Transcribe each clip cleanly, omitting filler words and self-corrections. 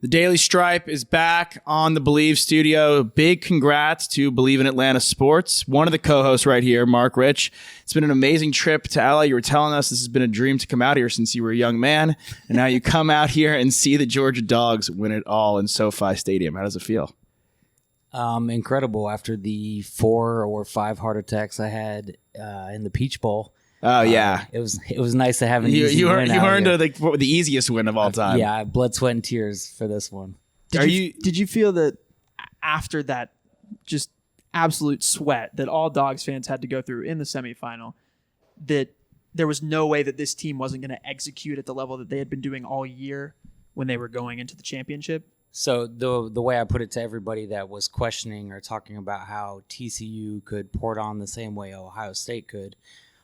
The Daily Stripe is back on the Believe studio. Big congrats to Believe in Atlanta Sports. One of the co-hosts right here, Mark Rich. It's been an amazing trip to LA. You were telling us this has been a dream to come out here since you were a young man. And now you come out here and see the Georgia Dogs win it all in SoFi Stadium. How does it feel? Incredible. After the 4 or 5 heart attacks I had in the Peach Bowl. Oh, yeah. It was nice to have an easy win. You earned the easiest win of all time. Yeah, blood, sweat, and tears for this one. Did you feel that after that just absolute sweat that all Dogs fans had to go through in the semifinal, that there was no way that this team wasn't going to execute at the level that they had been doing all year when they were going into the championship? So the way I put it to everybody that was questioning or talking about how TCU could port on the same way Ohio State could,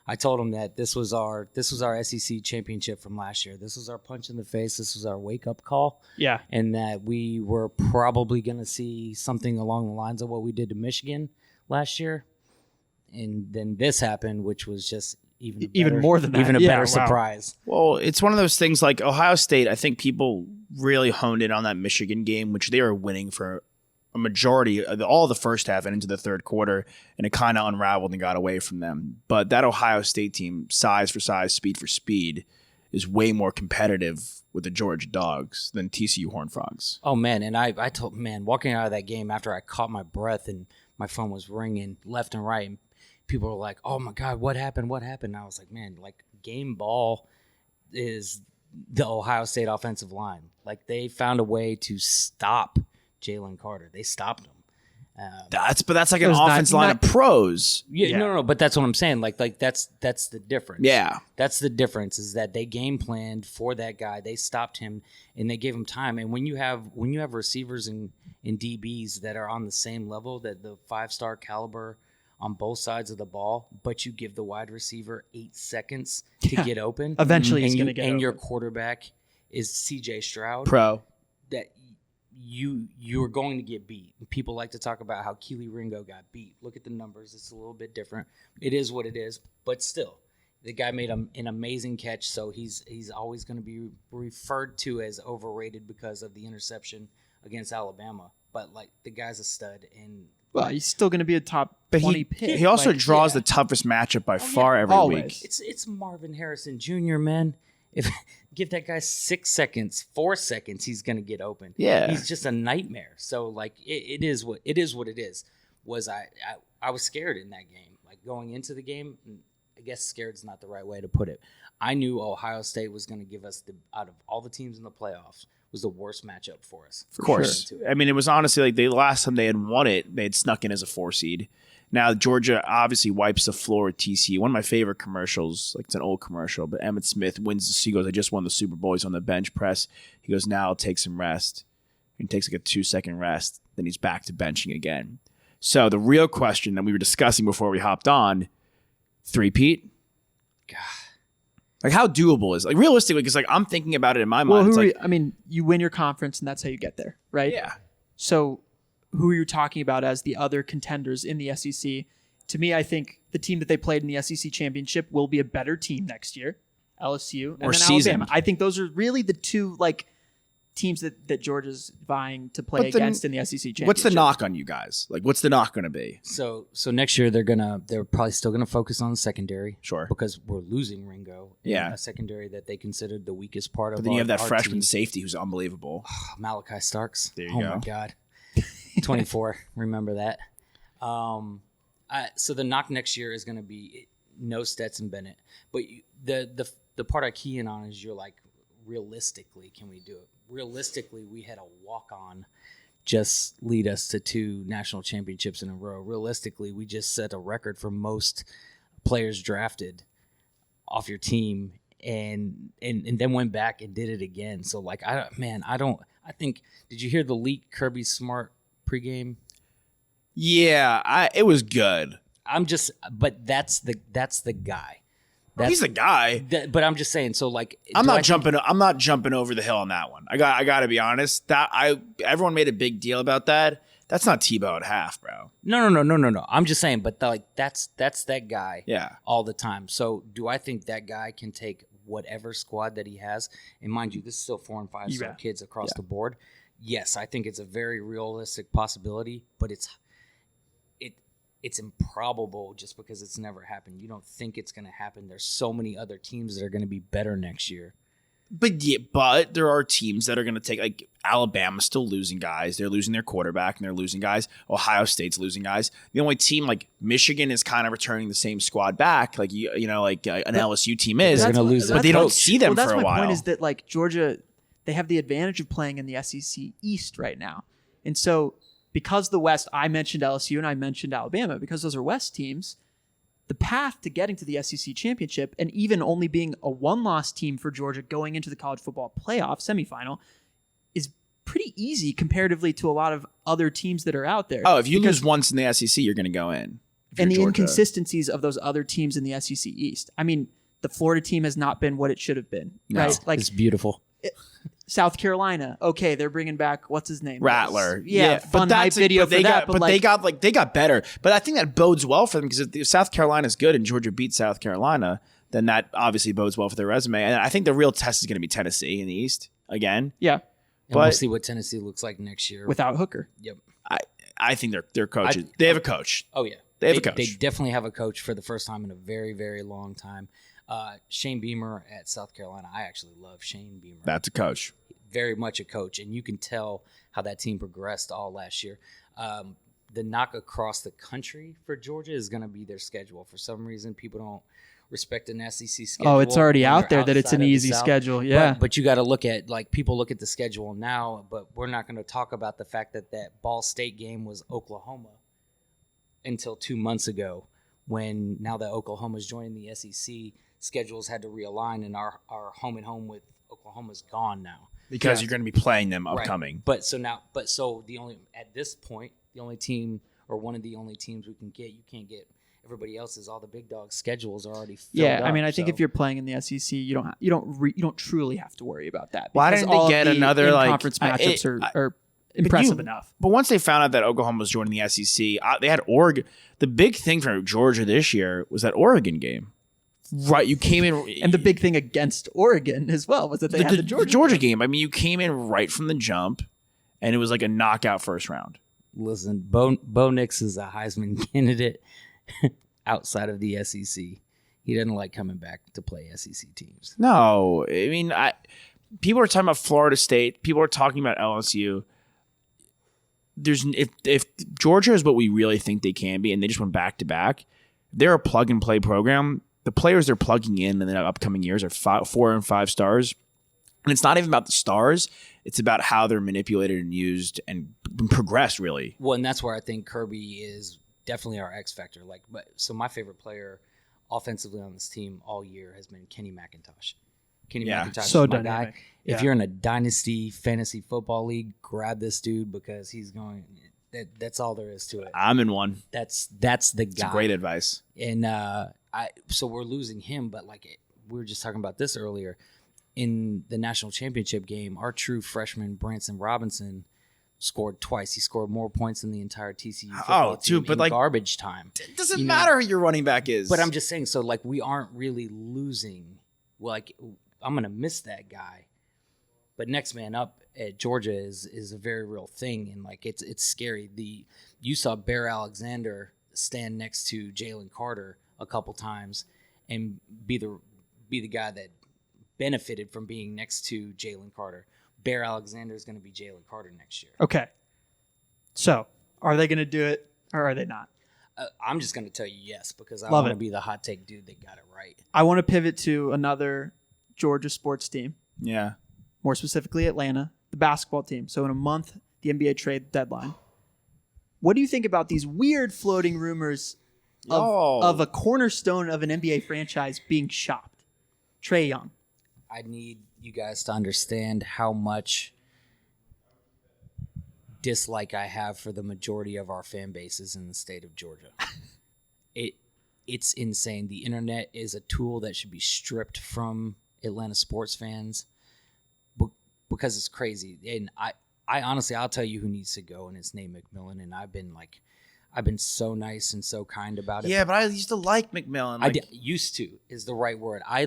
I told them that this was our SEC championship from last year. This was our punch in the face. This was our wake-up call. Yeah. And that we were probably going to see something along the lines of what we did to Michigan last year. And then this happened, which was just even more than that. Even a Yeah, better wow. surprise. Well, it's one of those things like Ohio State. I think people really honed in on that Michigan game, which they were winning for a majority of all the first half and into the third quarter, and it kind of unraveled and got away from them. But that Ohio State team, size for size, speed for speed, is way more competitive with the Georgia Dogs than TCU Horned Frogs. Oh, man. And I told, walking out of that game after I caught my breath and my phone was ringing left and right, and people were like, oh, my God, what happened? What happened? And I was like, man, like game ball is the Ohio State offensive line. Like they found a way to stop Jalen Carter. They stopped him. That's like an offense line of pros. Yeah, no, but that's what I'm saying. Like that's the difference. Yeah. That's the difference is that they game planned for that guy. They stopped him and they gave him time. And when you have receivers and DBs that are on the same level, that the 5-star caliber on both sides of the ball, but you give the wide receiver 8 seconds to get open. Eventually and he's going to get open. And your quarterback is CJ Stroud. Pro. That you're going to get beat. People like to talk about how Keely Ringo got beat. Look at the numbers. It's a little bit different. It is what it is, but still, the guy made an amazing catch, so he's always going to be referred to as overrated because of the interception against Alabama. But, like, the guy's a stud. And well, he's still going to be a top 20 pick. He also Like, draws the toughest matchup by far every always. week. It's Marvin Harrison Jr., man. If give that guy 6 seconds, 4 seconds, he's gonna get open. Yeah, he's just a nightmare. So like it is what it is. I was scared in that game. Like going into the game, I guess scared's not the right way to put it. I knew Ohio State was gonna give us out of all the teams in the playoffs was the worst matchup for us. Of course. I mean, it was honestly like the last time they had won it, they had snuck in as a 4 seed. Now, Georgia obviously wipes the floor with TCU. One of my favorite commercials, like it's an old commercial, but Emmitt Smith wins he goes, I just won the Super Bowl. He's on the bench press. He goes, now I'll take some rest. And he takes like a 2-second rest. Then he's back to benching again. So the real question that we were discussing before we hopped on, 3-peat? God. Like how doable is it? Like realistically, because like I'm thinking about it in my mind. Well, you win your conference and that's how you get there, right? Yeah. So who are you talking about as the other contenders in the SEC? To me, I think the team that they played in the SEC championship will be a better team next year. LSU and then Alabama. I think those are really the two teams that Georgia's vying to play against in the SEC championship. What's the knock on you guys? Like, what's the knock going to be? So next year they're probably still gonna focus on the secondary, sure, because we're losing Ringo. Yeah, a secondary that they considered the weakest part of. But then you have that freshman team. Safety who's unbelievable, Malachi Starks. There you go. Oh my God, 24. Remember that. So the knock next year is gonna be no Stetson Bennett, but the part I key in on is you're like, realistically, can we do it? Realistically, we had a walk-on just lead us to 2 national championships in a row. Realistically, we just set a record for most players drafted off your team and then went back and did it again. So like, I think, did you hear the leaked Kirby Smart pregame? Yeah, it was good. But that's the guy. He's the guy. But I'm just saying. So like, I'm not jumping over the hill on that one. I got to be honest. Everyone made a big deal about that. That's not Tebow at half, bro. No. I'm just saying. But that's that guy. Yeah. All the time. So do I think that guy can take whatever squad that he has? And mind you, this is still 4 and 5 star kids across the board. yes, I think it's a very realistic possibility, but it's improbable just because it's never happened. You don't think it's going to happen. There's so many other teams that are going to be better next year. But there are teams that are going to take, like Alabama's still losing guys. They're losing their quarterback and they're losing guys. Ohio State's losing guys. The only team, like Michigan, is kind of returning the same squad back, like like an LSU team is. They're going to lose, but they don't see them for a while. That's my point. Is that like Georgia, they have the advantage of playing in the SEC East right now, and so because the West, I mentioned LSU and I mentioned Alabama because those are West teams. The path to getting to the SEC championship and even only being a one-loss team for Georgia going into the college football playoff semifinal is pretty easy comparatively to a lot of other teams that are out there. Oh, if you lose once in the SEC, you're going to go in. And the inconsistencies of those other teams in the SEC East. I mean, the Florida team has not been what it should have been. No. Right? Like, it's beautiful. South Carolina, okay, they're bringing back what's his name, Rattler. Yeah, fun hype video for that. But they got better. But I think that bodes well for them because if South Carolina's good and Georgia beats South Carolina, then that obviously bodes well for their resume. And I think the real test is going to be Tennessee in the East again. Yeah, and we'll see what Tennessee looks like next year without Hooker. Yep, I think they're coaches. They have a coach. Oh yeah, they have a coach. They definitely have a coach for the first time in a very, very long time. Shane Beamer at South Carolina. I actually love Shane Beamer. That's a coach. Very much a coach, and you can tell how that team progressed all last year. The knock across the country for Georgia is going to be their schedule. For some reason, people don't respect an SEC schedule. Oh, it's already out there that it's an easy schedule. Yeah, but you got to look at, like, people look at the schedule now, but we're not going to talk about the fact that Ball State game was Oklahoma until 2 months ago, when now that Oklahoma's joining the SEC, schedules had to realign, and our home and home with Oklahoma's gone now. Because you're going to be playing them upcoming. Right. At this point, the only team or one of the only teams we can get, you can't get everybody else's. All the big dogs' schedules are already filled up. I mean, I think if you're playing in the SEC, you don't truly have to worry about that. Why didn't they get another conference matchups are impressive enough? But once they found out that Oklahoma was joining the SEC, they had Oregon. The big thing for Georgia this year was that Oregon game. Right, you came in, and the big thing against Oregon as well was that they had the Georgia game. I mean, you came in right from the jump, and it was like a knockout first round. Listen, Bo Nix is a Heisman candidate outside of the SEC. He doesn't like coming back to play SEC teams. No, I mean, people are talking about Florida State. People are talking about LSU. If Georgia is what we really think they can be, and they just went back to back, they're a plug and play program. The players they're plugging in the upcoming years are 4 and 5 stars. And it's not even about the stars. It's about how they're manipulated and used and progress, really. Well, and that's where I think Kirby is definitely our X factor. So my favorite player offensively on this team all year has been Kenny McIntosh. McIntosh so is my dynamic. guy. If you're in a dynasty fantasy football league, grab this dude because he's going. That's all there is to it. I'm in one. That's the guy. It's great advice. And so we're losing him, but we were just talking about this earlier. In the national championship game, our true freshman Branson Robinson scored twice. He scored more points than the entire TCU football team in garbage time. It doesn't matter who your running back is. But I'm just saying, so we aren't really losing. I'm gonna miss that guy. But next man up at Georgia is a very real thing, and it's scary. You saw Bear Alexander stand next to Jalen Carter a couple times and be the guy that benefited from being next to Jalen Carter. Bear Alexander is going to be Jalen Carter next year. Okay. So, are they going to do it or are they not? I'm just going to tell you yes because I want to be the hot take dude that got it right. I want to pivot to another Georgia sports team. Yeah. More specifically, Atlanta, the basketball team. So, in a month, the NBA trade deadline. What do you think about these weird floating rumors of a cornerstone of an NBA franchise being shopped? Trae Young. I need you guys to understand how much dislike I have for the majority of our fan bases in the state of Georgia. It's insane. The internet is a tool that should be stripped from Atlanta sports fans because it's crazy. And I honestly, I'll tell you who needs to go, and it's Nate McMillan. And I've been so nice and so kind about it. Yeah, but I used to like McMillan. Used to is the right word. I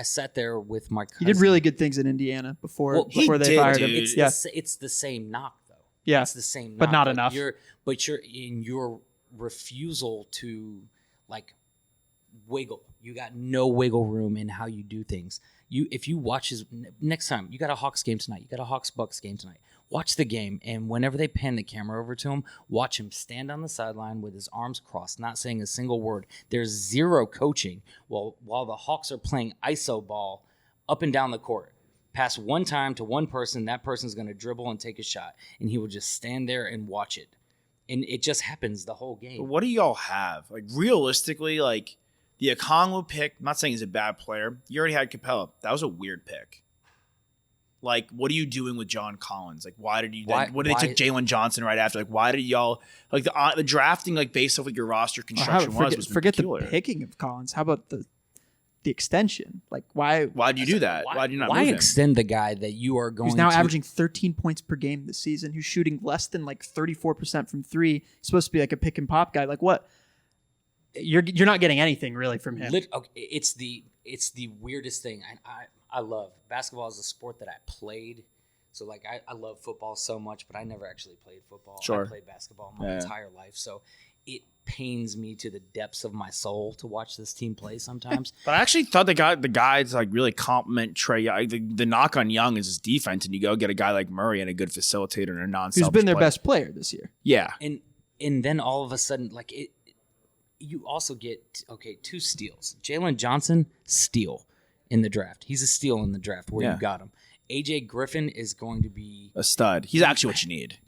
sat there with my cousin. He did really good things in Indiana before they fired him. It's the same knock though. Yeah, it's the same knock. But not enough. You're in your refusal to like wiggle. You got no wiggle room in how you do things. If you watch next time, you got a Hawks game tonight. You got a Hawks-Bucks game tonight. Watch the game, and whenever they pan the camera over to him, watch him stand on the sideline with his arms crossed, not saying a single word. There's zero coaching while the Hawks are playing iso ball up and down the court. Pass one time to one person, that person's going to dribble and take a shot, and he will just stand there and watch it. And it just happens the whole game. But what do y'all have? Like, realistically, like, the Okongwu pick, I'm not saying he's a bad player. You already had Capella. That was a weird pick. Like, what are you doing with John Collins? Like, why did you then, what did they took Jalen Johnson right after? Like, why did y'all, like, the drafting, like, based off what your roster construction was forget peculiar. The picking of Collins. How about the extension? Like, why'd you do that? Why did you not why move extend the guy that you are going who's now averaging 13 points per game this season, who's shooting less than like 34% from three? He's supposed to be like a pick and pop guy. Like, what? You're not getting anything really from him. It's the weirdest thing. I love basketball as a sport that I played. So like I love football so much, but I never actually played football. Sure. I played basketball my entire life. So it pains me to the depths of my soul to watch this team play sometimes. But I actually thought the guys like really compliment Trae Young. The knock on Young is his defense, and you go get a guy like Murray and a good facilitator and a non-selfish who's been their player. best player this year. Yeah. And then all of a sudden, like it. You also get, two steals. Jalen Johnson, steal in the draft. He's a steal in the draft where you got him. AJ Griffin is going to be a stud. He's actually what you need.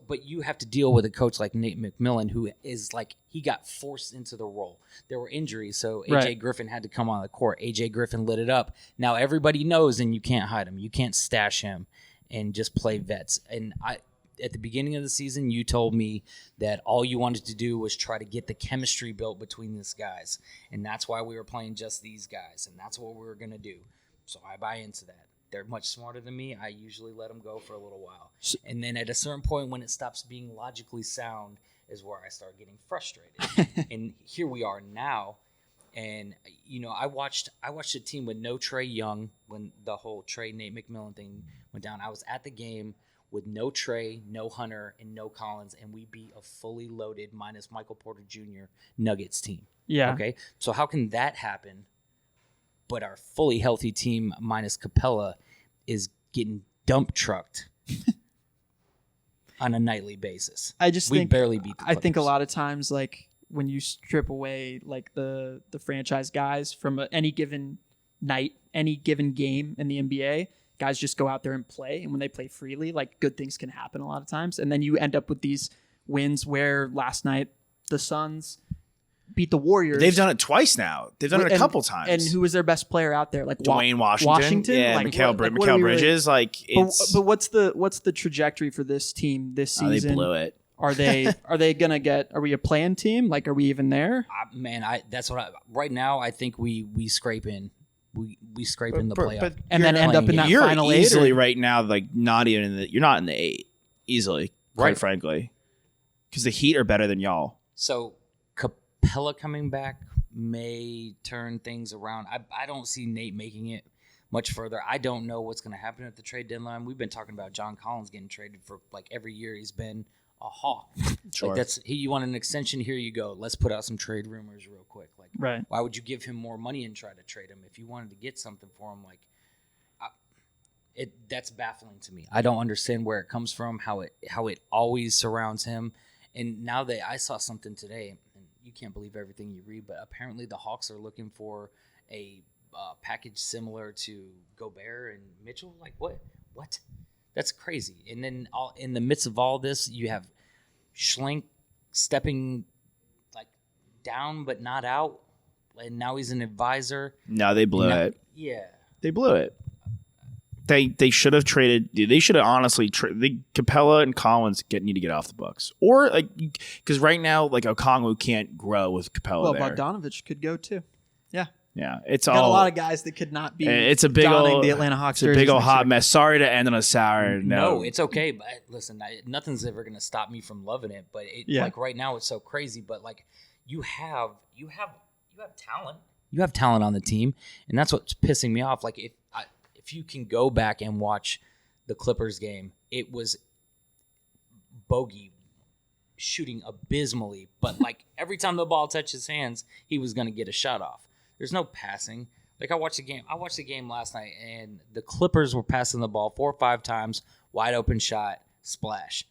But you have to deal with a coach like Nate McMillan, who is like, he got forced into the role. There were injuries, so AJ Griffin had to come on the court. AJ Griffin lit it up. Now everybody knows, and you can't hide him. You can't stash him and just play vets. And at the beginning of the season, you told me that all you wanted to do was try to get the chemistry built between these guys. And that's why we were playing just these guys. And that's what we were going to do. So I buy into that. They're much smarter than me. I usually let them go for a little while. And then at a certain point when it stops being logically sound is where I start getting frustrated. And here we are now. And, I watched a team with no Trae Young when the whole Nate McMillan thing went down. I was at the game with no Trae, no Hunter, and no Collins, and we beat a fully loaded minus Michael Porter Jr. Nuggets team. Yeah. Okay. So how can that happen? But our fully healthy team minus Capella is getting dump trucked on a nightly basis. I just we think barely beat the Clippers. I think a lot of times, like when you strip away like the franchise guys from any given night, any given game in the NBA. Guys just go out there and play, and when they play freely, like good things can happen a lot of times. And then you end up with these wins where last night the Suns beat the Warriors. They've done it twice now. They've done it a couple times. And who was their best player out there? Like Dwayne Washington. Yeah, like, Mikal Bridges. Like, it's, but what's the trajectory for this team this season? They blew it. Are they gonna get? Are we a play-in team? Like, are we even there? Right now. I think we scrape in. We scrape in the playoff and then end up in that you're final eight. Easily right now, like not even in the. You're not in the 8 easily, quite frankly, because the Heat are better than y'all. So Capella coming back may turn things around. I don't see Nate making it much further. I don't know what's going to happen at the trade deadline. We've been talking about John Collins getting traded for like every year he's been a Hawk. Sure. Like you want an extension? Here you go. Let's put out some trade rumors real quick. Like, right. Why would you give him more money and try to trade him if you wanted to get something for him? Like, that's baffling to me. I don't understand where it comes from. How it always surrounds him. And now that I saw something today, and you can't believe everything you read, but apparently the Hawks are looking for a package similar to Gobert and Mitchell. Like, what? That's crazy. And then in the midst of all this, you have Schlenk stepping like down but not out, and now he's an advisor. No, they blew it. Yeah, they blew it. They should have traded. They should have honestly Capella and Collins need to get off the books, or like because right now like Okongwu can't grow with Capella. Well, there. Bogdanovich could go too. Yeah. Yeah, it's Got all a lot of guys that could not be. it's a big donning old the Atlanta Hawks. It's a big jerseys old next hot year. mess. Sorry to end on a sour note. No, it's okay. But listen, nothing's ever gonna stop me from loving it. But like right now, it's so crazy. But like you have talent. You have talent on the team, and that's what's pissing me off. Like if you can go back and watch the Clippers game, it was Bogey shooting abysmally, but like every time the ball touched his hands, he was going to get a shot off. There's no passing. Like I watched the game last night, and the Clippers were passing the ball 4 or 5 times, wide open shot, splash.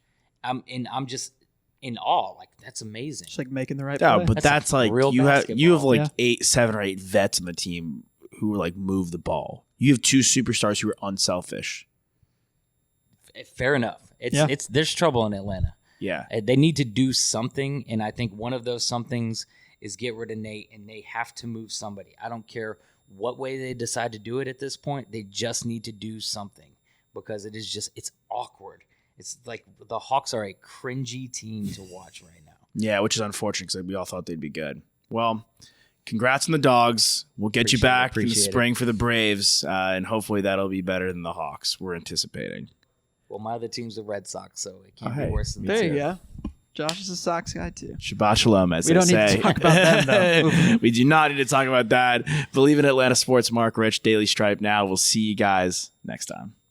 I'm just in awe. Like that's amazing. Just like making the right No, play. but that's like real you have basketball. like 7 or 8 vets on the team who like move the ball. You have 2 superstars who are unselfish. Fair enough. There's trouble in Atlanta. Yeah. They need to do something, and I think one of those somethings is get rid of Nate, and they have to move somebody. I don't care what way they decide to do it at this point. They just need to do something because it's awkward. It's like the Hawks are a cringy team to watch right now. Yeah, which is unfortunate because we all thought they'd be good. Well, congrats on the Dogs. We'll get you back in the spring for the Braves, and hopefully that'll be better than the Hawks we're anticipating. Well, my other team's the Red Sox, so it can't be worse than there the you go. Josh is a Sox guy too. Shabbat shalom, as we they don't say. need to talk about them though. We do not need to talk about that. Believe in Atlanta sports. Mark Rich, Daily Stripe. Now we'll see you guys next time.